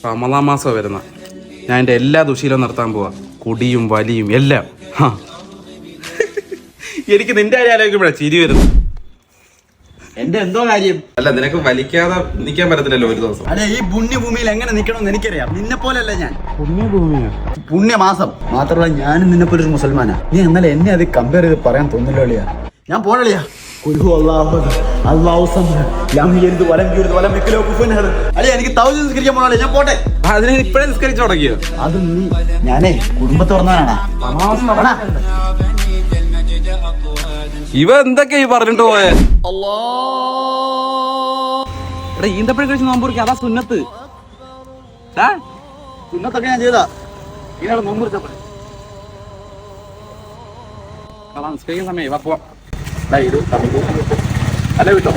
റമളാൻ മാസം വരുന്ന ഞാൻ എൻ്റെ എല്ലാ ദുശീലവും നിർത്താൻ പോവാ. കുടിയും വലിയും എല്ലാം. എനിക്ക് നിന്റെ കാര്യം ആലോചിക്കുമ്പോഴാ ചിരി വരുന്നു. എന്റെ എന്തോ കാര്യം അല്ല, നിനക്ക് വലിക്കാതെ നിൽക്കാൻ പറ്റത്തില്ലല്ലോ ഒരു ദിവസം. അല്ലെ, ഈ പുണ്യഭൂമിയിൽ എങ്ങനെ നിൽക്കണമെന്ന് എനിക്കറിയാം. നിന്നെ പോലെയല്ല ഞാൻ. പുണ്യഭൂമിയാ? പുണ്യമാസം മാത്രമല്ല, ഞാനും നിന്നെ പോലെ ഒരു മുസൽമാനാ. നീ എന്നാലും എന്നെ അത് കമ്പയർ ചെയ്ത് പറയാൻ തോന്നില്ല അളിയാ. ഞാൻ പോണളിയാ. എനിക്ക് തൗഹീദ് നിസ്കരിക്കാൻ പോണേ. ഞാൻ പോട്ടെ. അതിനെ ഇപ്പഴേ നിസ്കരിച്ചു തുടങ്ങിയോ? അത് നീ ഞാനേ കുടുംബത്ത് പറഞ്ഞാണ്. ഇവ എന്തൊക്കെയാ പറഞ്ഞിട്ട് പോയെ? ഈന്തപ്പഴം കഴിച്ച് നോമ്പൂറിക്ക് അതാ സുന്നത്ത്. സുന്നത്തൊക്കെ ഞാൻ ചെയ്താ. ഇയാളെ നോമ്പൂറിച്ചപ്പോ നിസ്കരിക്കുന്ന സമയം വാ പോവാം. അല്ല വിട്ടോ.